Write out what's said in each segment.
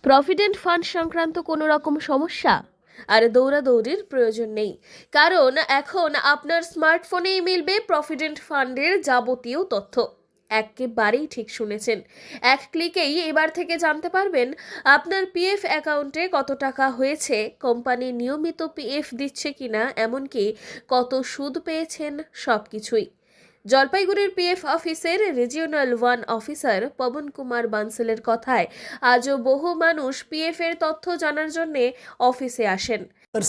Provident fund সংক্রান্ত কোনো রকম সমস্যা আর দৌড়াদৌড়ির প্রয়োজন নেই, কারণ এখন আপনার স্মার্টফোনেই মিলবে প্রভিডেন্ট ফান্ডের যাবতীয় তথ্য। একেবারেই ঠিক শুনেছেন, এক ক্লিকেই এবার থেকে জানতে পারবেন আপনার পিএফ অ্যাকাউন্টে কত টাকা হয়েছে, কোম্পানি নিয়মিত পিএফ দিচ্ছে কিনা, এমনকি কত সুদ পেয়েছেন, সবকিছুই। জলপাইগুড়ির পিএফ অফিসের রিজিওনাল 1 অফিসার পবন কুমার বানসেলের কথায় আজও বহু মানুষ পিএফ এর তথ্য জানার জন্য অফিসে আসেন।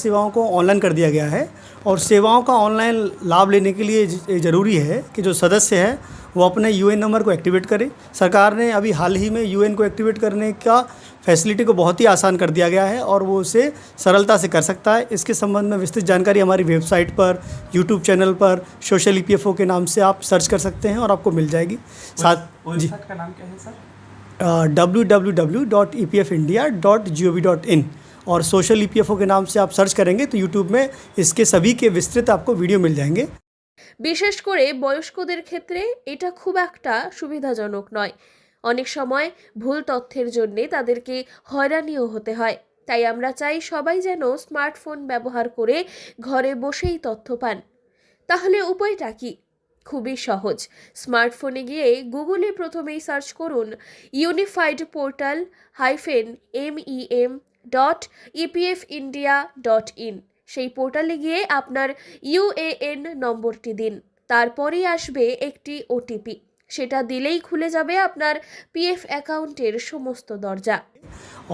सेवाओं को ऑनलाइन कर दिया गया है और सेवाओं का ऑनलाइन लाभ लेने के लिए ज़रूरी है कि जो सदस्य है वो अपने यूएन नंबर को एक्टिवेट करे। सरकार ने अभी हाल ही में यूएन को एक्टिवेट करने का फैसिलिटी को बहुत ही आसान कर दिया गया है और वो उसे सरलता से कर सकता है। इसके संबंध में विस्तृत जानकारी हमारी वेबसाइट पर, यूट्यूब चैनल पर सोशल ईपीएफओ के नाम से आप सर्च कर सकते हैं और आपको मिल जाएगी। साथ जी वेबसाइट का नाम क्या है सर? www.epfindia.gov.in और सोशल ईपीएफओ के नाम से आप सर्च करेंगे तो यूट्यूब में इसके सभी के विस्तृत आपको वीडियो मिल जाएंगे। বিশেষ করে বয়স্কদের ক্ষেত্রে এটা খুব একটা সুবিধাজনক নয়। অনেক সময় ভুল তথ্যের জন্য তাদেরকে হয়রানিও হতে হয়। তাই আমরা চাই সবাই যেন স্মার্টফোন ব্যবহার করে ঘরে বসেই তথ্য পান। তাহলে উপায়টা কি? খুবই সহজ। স্মার্টফোনে গিয়ে গুগলে প্রথমেই সার্চ করুন unifiedportal-mem.epfindia.in। সেই পোর্টালে গিয়ে আপনার ইউএএন নম্বরটি দিন, তারপরেই আসবে একটি ওটিপি। সেটা দিলেই খুলে যাবে আপনার পিএফ অ্যাকাউন্টের সমস্ত দরজা।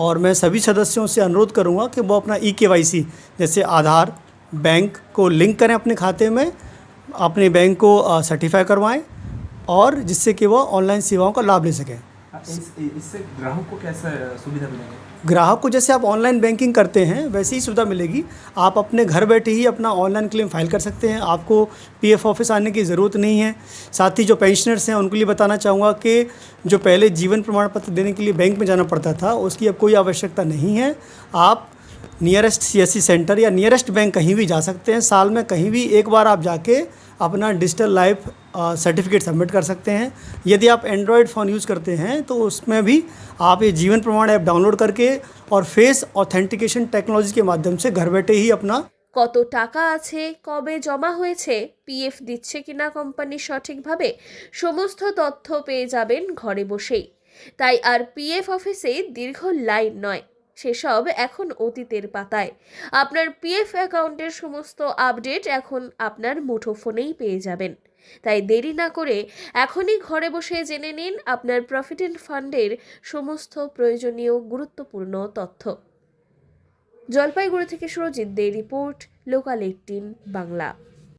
और मैं सभी सदस्यों से अनुरोध करूंगा कि वो अपना ई-केवाईसी जैसे आधार, बैंक को लिंक करें अपने खाते में, अपने बैंक को सर्टिफाई करवाएं और जिससे कि वो ऑनलाइन सेवाओं का लाभ ले सकें। इससे ग्राहक को कैसे सुविधा मिलेगी? ग्राहक को जैसे आप ऑनलाइन बैंकिंग करते हैं वैसे ही सुविधा मिलेगी। आप अपने घर बैठे ही अपना ऑनलाइन क्लेम फाइल कर सकते हैं, आपको पीएफ ऑफिस आने की ज़रूरत नहीं है। साथ ही जो पेंशनर्स हैं उनके लिए बताना चाहूँगा कि जो पहले जीवन प्रमाण पत्र देने के लिए बैंक में जाना पड़ता था उसकी अब कोई आवश्यकता नहीं है। आप नियरेस्ट सीएससी सेंटर या नियरेस्ट बैंक कहीं भी जा सकते हैं। साल में कहीं भी एक बार आप जाके अपना डिजिटल लाइफ सर्टिफिकेट सबमिट कर सकते हैं। यदि आप एंड्रॉयड फ़ोन यूज़ करते हैं तो उसमें भी आप ये जीवन प्रमाण ऐप डाउनलोड करके और फेस ऑथेंटिकेशन टेक्नोलॉजी के माध्यम से घर बैठे ही अपना কত টাকা আছে, কবে জমা হয়েছে, পিএফ দিচ্ছে কিনা কোম্পানি সঠিকভাবে, সমস্ত তথ্য পেয়ে যাবেন ঘরে বসেই। তাই আর পিএফ অফিসে দীর্ঘ লাইন নয়, সেসব এখন অতীতের পাতায়। আপনার পিএফ অ্যাকাউন্টের সমস্ত আপডেট এখন আপনার মুঠোফোনেই পেয়ে যাবেন। তাই দেরি না করে এখনই ঘরে বসে জেনে নিন আপনার প্রভিডেন্ট ফান্ডের সমস্ত প্রয়োজনীয় গুরুত্বপূর্ণ তথ্য। জলপাইগুড়ি থেকে সুরজিৎ দে রিপোর্ট, লোকাল 18 বাংলা।